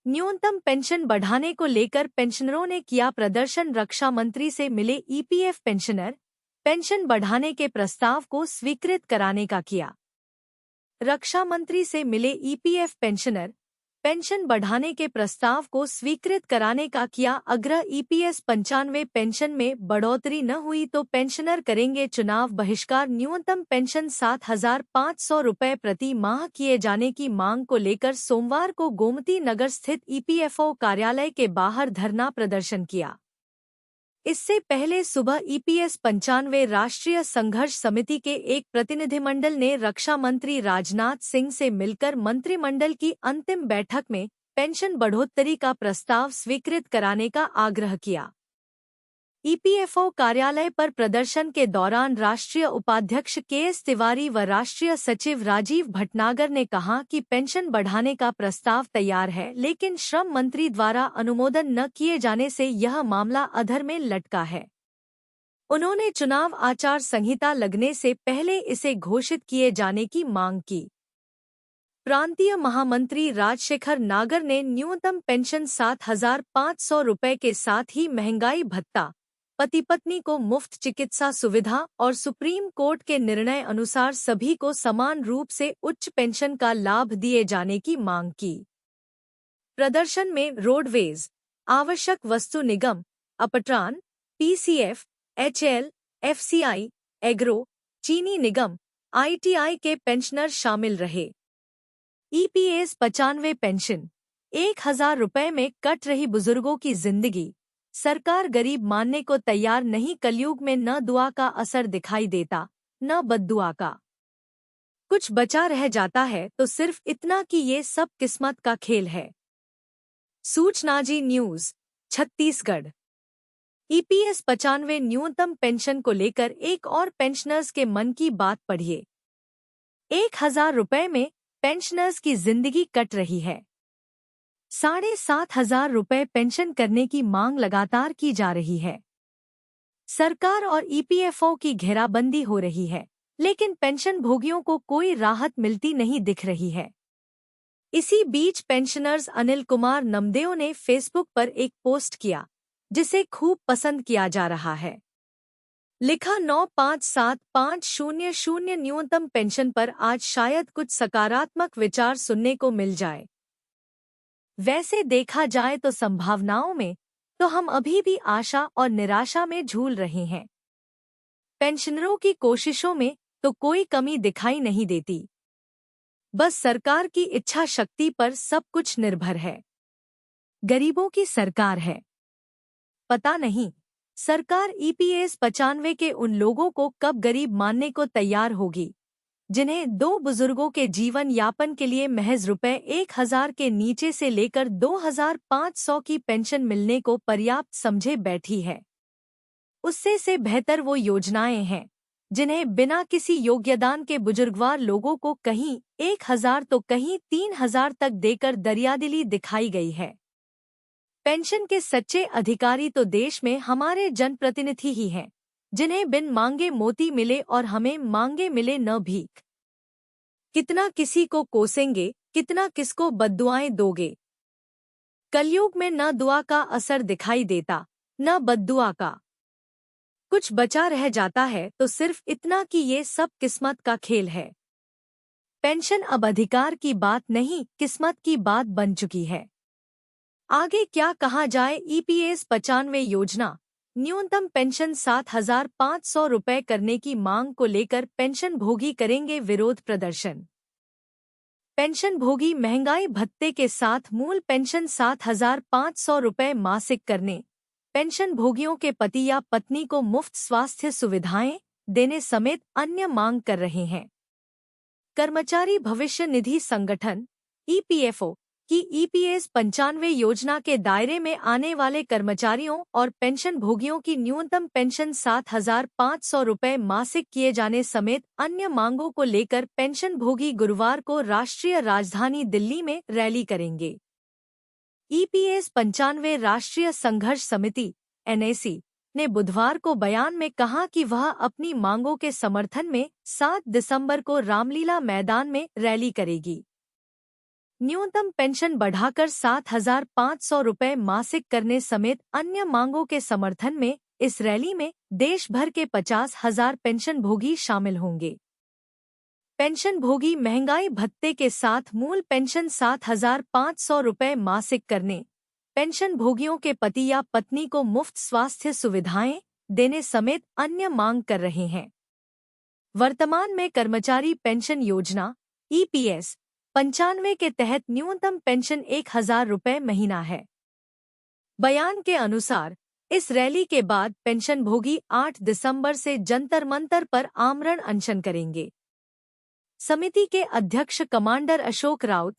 न्यूनतम पेंशन बढ़ाने को लेकर पेंशनरों ने किया प्रदर्शन। रक्षा मंत्री से मिले ईपीएफ पेंशनर, पेंशन बढ़ाने के प्रस्ताव को स्वीकृत कराने का किया। रक्षा मंत्री से मिले ईपीएफ पेंशनर, पेंशन बढ़ाने के प्रस्ताव को स्वीकृत कराने का किया आग्रह। ईपीएस 95 पेंशन में बढ़ोतरी न हुई तो पेंशनर करेंगे चुनाव बहिष्कार। न्यूनतम पेंशन 7,500 रुपये प्रति माह किए जाने की मांग को लेकर सोमवार को गोमती नगर स्थित ईपीएफओ कार्यालय के बाहर धरना प्रदर्शन किया। इससे पहले सुबह ईपीएस 95 राष्ट्रीय संघर्ष समिति के एक प्रतिनिधिमंडल ने रक्षा मंत्री राजनाथ सिंह से मिलकर मंत्रिमंडल की अंतिम बैठक में पेंशन बढ़ोतरी का प्रस्ताव स्वीकृत कराने का आग्रह किया। ईपीएफओ कार्यालय पर प्रदर्शन के दौरान राष्ट्रीय उपाध्यक्ष केएस तिवारी व राष्ट्रीय सचिव राजीव भटनागर ने कहा कि पेंशन बढ़ाने का प्रस्ताव तैयार है, लेकिन श्रम मंत्री द्वारा अनुमोदन न किए जाने से यह मामला अधर में लटका है। उन्होंने चुनाव आचार संहिता लगने से पहले इसे घोषित किए जाने की मांग की। प्रांतीय महामंत्री राजशेखर नागर ने न्यूनतम पेंशन 7,500 रुपये के साथ ही महंगाई भत्ता, पति पत्नी को मुफ्त चिकित्सा सुविधा और सुप्रीम कोर्ट के निर्णय अनुसार सभी को समान रूप से उच्च पेंशन का लाभ दिए जाने की मांग की। प्रदर्शन में रोडवेज, आवश्यक वस्तु निगम, Uptron, PCF, HL, FCI, agro, चीनी निगम, आईटीआई के पेंशनर शामिल रहे। ईपीएस 95 पेंशन 1,000 रुपये में कट रही बुजुर्गों की जिंदगी, सरकार गरीब मानने को तैयार नहीं। कलयुग में न दुआ का असर दिखाई देता, न बद्दुआ का। कुछ बचा रह जाता है तो सिर्फ इतना कि ये सब किस्मत का खेल है। सूचना जी न्यूज़, छत्तीसगढ़। ईपीएस 95 न्यूनतम पेंशन को लेकर एक और पेंशनर्स के मन की बात पढ़िए। 1,000 रुपये में पेंशनर्स की जिंदगी कट रही है। 7,500 रुपये पेंशन करने की मांग लगातार की जा रही है। सरकार और ईपीएफओ की घेराबंदी हो रही है, लेकिन पेंशन भोगियों को कोई राहत मिलती नहीं दिख रही है। इसी बीच पेंशनर्स अनिल कुमार नमदेव ने फेसबुक पर एक पोस्ट किया, जिसे खूब पसंद किया जा रहा है। लिखा 957,500 न्यूनतम पेंशन पर आज शायद कुछ सकारात्मक विचार सुनने को मिल जाए। वैसे देखा जाए तो संभावनाओं में तो हम अभी भी आशा और निराशा में झूल रहे हैं। पेंशनरों की कोशिशों में तो कोई कमी दिखाई नहीं देती। बस सरकार की इच्छा शक्ति पर सब कुछ निर्भर है। गरीबों की सरकार है। पता नहीं सरकार ईपीएस 95 के उन लोगों को कब गरीब मानने को तैयार होगी जिन्हें दो बुजुर्गों के जीवन यापन के लिए महज रुपए 1,000 के नीचे से लेकर 2,500 की पेंशन मिलने को पर्याप्त समझे बैठी है। उससे से बेहतर वो योजनाएं हैं जिन्हें बिना किसी योगदान के बुजुर्गवार लोगों को कहीं 1,000 तो कहीं 3,000 तक देकर दरियादिली दिखाई गई है। पेंशन के सच्चे अधिकारी तो देश में हमारे जनप्रतिनिधि ही हैं, जिन्हें बिन मांगे मोती मिले और हमें मांगे मिले न भीख। कितना किसी को कोसेंगे, कितना किसको बद्दुआएं दोगे। कलयुग में न दुआ का असर दिखाई देता, न बद्दुआ का। कुछ बचा रह जाता है तो सिर्फ इतना कि ये सब किस्मत का खेल है। पेंशन अब अधिकार की बात नहीं, किस्मत की बात बन चुकी है। आगे क्या कहा जाए। ईपीएस 95 योजना न्यूनतम पेंशन 7,500 रुपये करने की मांग को लेकर पेंशन भोगी करेंगे विरोध प्रदर्शन। पेंशन भोगी महंगाई भत्ते के साथ मूल पेंशन 7,500 रुपये मासिक करने, पेंशन भोगियों के पति या पत्नी को मुफ्त स्वास्थ्य सुविधाएं देने समेत अन्य मांग कर रहे हैं। कर्मचारी भविष्य निधि संगठन ईपीएफओ की ईपीएस 95 योजना के दायरे में आने वाले कर्मचारियों और पेंशन भोगियों की न्यूनतम पेंशन 7,500 रुपये मासिक किए जाने समेत अन्य मांगों को लेकर पेंशन भोगी गुरुवार को राष्ट्रीय राजधानी दिल्ली में रैली करेंगे। ईपीएस 95 राष्ट्रीय संघर्ष समिति एनएसी ने बुधवार को बयान में कहा कि वह अपनी मांगों के समर्थन में 7 दिसंबर को रामलीला मैदान में रैली करेगी। न्यूनतम पेंशन बढ़ाकर 7,500 रुपये मासिक करने समेत अन्य मांगों के समर्थन में इस रैली में देश भर के 50,000 पेंशनभोगी शामिल होंगे। पेंशनभोगी महंगाई भत्ते के साथ मूल पेंशन 7,500 रुपये मासिक करने, पेंशनभोगियों के पति या पत्नी को मुफ्त स्वास्थ्य सुविधाएं देने समेत अन्य मांग कर रहे हैं। वर्तमान में कर्मचारी पेंशन योजना EPS 95 के तहत न्यूनतम पेंशन 1,000 रुपये महीना है। बयान के अनुसार इस रैली के बाद पेंशनभोगी 8 दिसंबर से जंतर मंतर पर आमरण अनशन करेंगे। समिति के अध्यक्ष कमांडर अशोक राउत,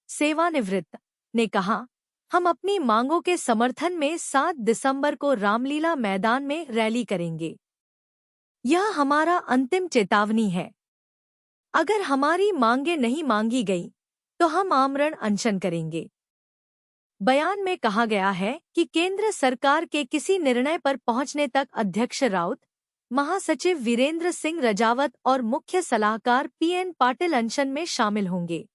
सेवानिवृत्त, ने कहा, हम अपनी मांगों के समर्थन में 7 दिसंबर को रामलीला मैदान में रैली करेंगे। यह हमारा अंतिम चेतावनी है। अगर हमारी मांगें नहीं मांगी गई तो हम आमरण अनशन करेंगे। बयान में कहा गया है कि केंद्र सरकार के किसी निर्णय पर पहुंचने तक अध्यक्ष राउत, महासचिव वीरेंद्र सिंह रजावत और मुख्य सलाहकार PN पाटिल अनशन में शामिल होंगे।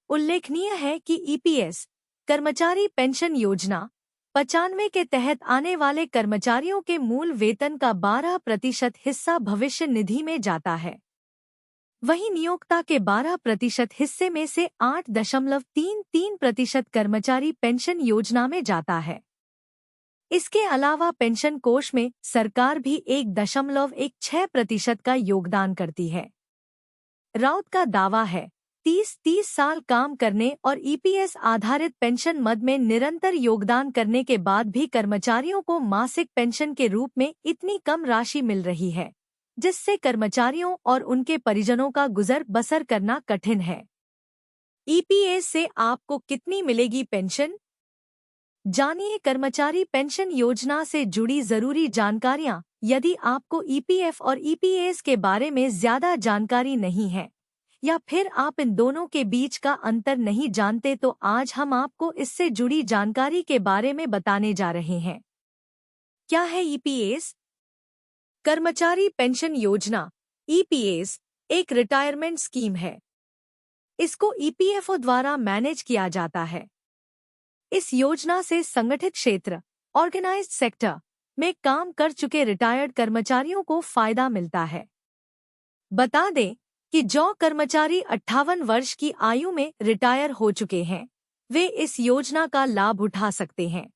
उल्लेखनीय है कि EPS कर्मचारी पेंशन योजना 95 के तहत आने वाले कर्मचारियों के मूल वेतन का 12% हिस्सा भविष्य निधि में जाता है। वहीं नियोक्ता के 12% हिस्से में से 8.33% कर्मचारी पेंशन योजना में जाता है। इसके अलावा पेंशन कोष में सरकार भी 1.16% का योगदान करती है। राउत का दावा है, 30 साल काम करने और EPS आधारित पेंशन मद में निरंतर योगदान करने के बाद भी कर्मचारियों को मासिक पेंशन के रूप में इतनी कम राशि मिल रही है, जिससे कर्मचारियों और उनके परिजनों का गुजर बसर करना कठिन है। EPS से आपको कितनी मिलेगी पेंशन? जानिए कर्मचारी पेंशन योजना से जुड़ी जरूरी जानकारियां। यदि आपको EPF और EPS के बारे में ज्यादा जानकारी नहीं है या फिर आप इन दोनों के बीच का अंतर नहीं जानते तो आज हम आपको इससे जुड़ी जानकारी के बारे में बताने जा रहे हैं। क्या है EPS? कर्मचारी पेंशन योजना EPS एक रिटायरमेंट स्कीम है। इसको EPFO द्वारा मैनेज किया जाता है। इस योजना से संगठित क्षेत्र ऑर्गेनाइज्ड सेक्टर में काम कर चुके रिटायर्ड कर्मचारियों को फायदा मिलता है। बता दें कि जो कर्मचारी 58 वर्ष की आयु में रिटायर हो चुके हैं, वे इस योजना का लाभ उठा सकते हैं।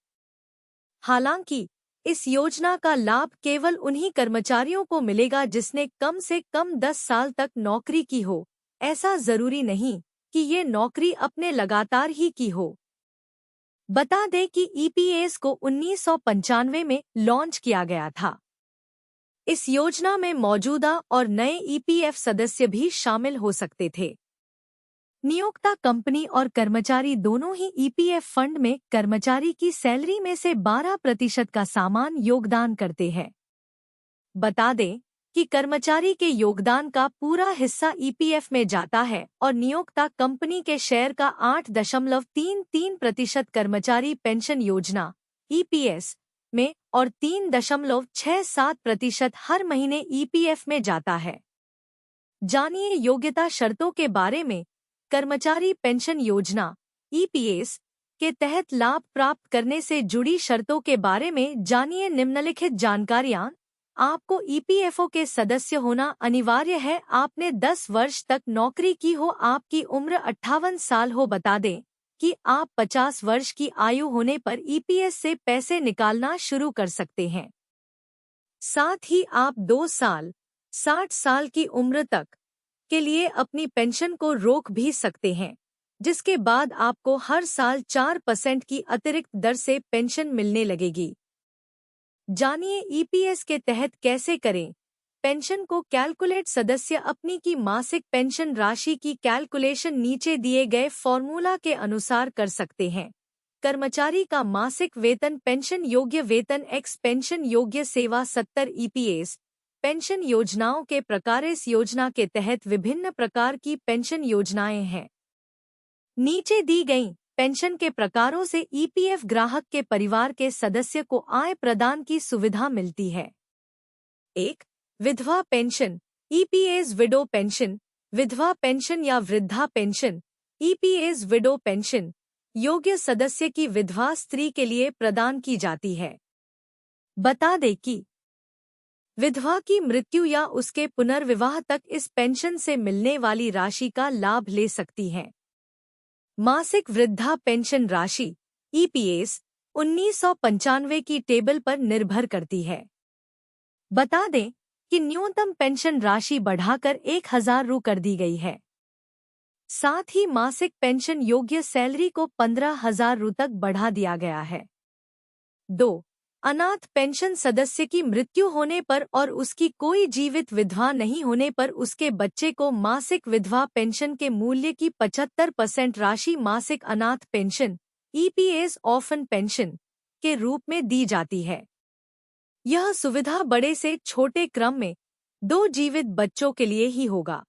हालांकि इस योजना का लाभ केवल उन्हीं कर्मचारियों को मिलेगा जिसने कम से कम 10 साल तक नौकरी की हो। ऐसा जरूरी नहीं कि ये नौकरी अपने लगातार ही की हो। बता दें कि EPS को 1995 में लॉन्च किया गया था। इस योजना में मौजूदा और नए EPF सदस्य भी शामिल हो सकते थे। नियोक्ता कंपनी और कर्मचारी दोनों ही EPF फंड में कर्मचारी की सैलरी में से 12% का समान योगदान करते हैं। बता दें कि कर्मचारी के योगदान का पूरा हिस्सा EPF में जाता है और नियोक्ता कंपनी के शेयर का 8.33% कर्मचारी पेंशन योजना EPS में और 3.67% हर महीने EPF में जाता है। जानिए योग्यता शर्तों के बारे में। कर्मचारी पेंशन योजना EPS के तहत लाभ प्राप्त करने से जुड़ी शर्तों के बारे में जानिए निम्नलिखित जानकारियां। आपको EPFO के सदस्य होना अनिवार्य है। आपने 10 वर्ष तक नौकरी की हो, आपकी उम्र 58 साल हो। बता दें कि आप 50 वर्ष की आयु होने पर EPS से पैसे निकालना शुरू कर सकते हैं। साथ ही आप 2 साल 60 साल की उम्र तक के लिए अपनी पेंशन को रोक भी सकते हैं, जिसके बाद आपको हर साल 4% की अतिरिक्त दर से पेंशन मिलने लगेगी। जानिए EPS के तहत कैसे करें पेंशन को कैलकुलेट। सदस्य अपनी की मासिक पेंशन राशि की कैलकुलेशन नीचे दिए गए फॉर्मूला के अनुसार कर सकते हैं। कर्मचारी का मासिक वेतन पेंशन योग्य वेतन x पेंशन योग्य सेवा 70 EPS पेंशन योजनाओं के प्रकार। इस योजना के तहत विभिन्न प्रकार की पेंशन योजनाएं हैं। नीचे दी गई पेंशन के प्रकारों से EPF ग्राहक के परिवार के सदस्य को आय प्रदान की सुविधा मिलती है। 1. विधवा पेंशन EPS विडो पेंशन, विधवा पेंशन या वृद्धा पेंशन ईपीएस विडो पेंशन योग्य सदस्य की विधवा स्त्री के लिए प्रदान की जाती है। बता दें कि विधवा की मृत्यु या उसके पुनर्विवाह तक इस पेंशन से मिलने वाली राशि का लाभ ले सकती हैं। मासिक वृद्धा पेंशन राशि ईपीएस 1995 की टेबल पर निर्भर करती है। बता दें कि न्यूनतम पेंशन राशि बढ़ाकर 1000 रु कर दी गई है। साथ ही मासिक पेंशन योग्य सैलरी को 15,000 रु तक बढ़ा दिया गया है। 2. अनाथ पेंशन सदस्य की मृत्यु होने पर और उसकी कोई जीवित विधवा नहीं होने पर उसके बच्चे को मासिक विधवा पेंशन के मूल्य की 75% राशि मासिक अनाथ पेंशन ईपीएस ऑर्फन पेंशन के रूप में दी जाती है। यह सुविधा बड़े से छोटे क्रम में 2 जीवित बच्चों के लिए ही होगा।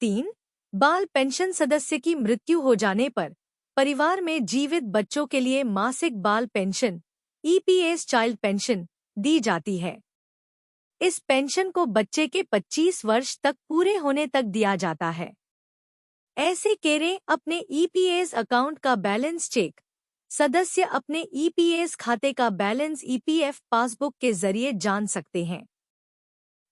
3. बाल पेंशन सदस्य की मृत्यु हो जाने पर परिवार में जीवित बच्चों के लिए मासिक बाल पेंशन ईपीएस चाइल्ड पेंशन दी जाती है। इस पेंशन को बच्चे के 25 वर्ष तक पूरे होने तक दिया जाता है। ऐसे केरें अपने ईपीएस अकाउंट का बैलेंस चेक सदस्य अपने ईपीएस खाते का बैलेंस ईपीएफ पासबुक के जरिए जान सकते हैं।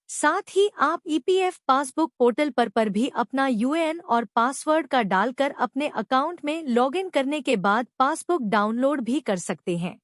साथ ही आप ईपीएफ पासबुक पोर्टल पर भी अपना यूएएन और पासवर्ड का डालकर अपने अकाउंट में लॉगिन करने के बाद पासबुक डाउनलोड भी कर सकते हैं।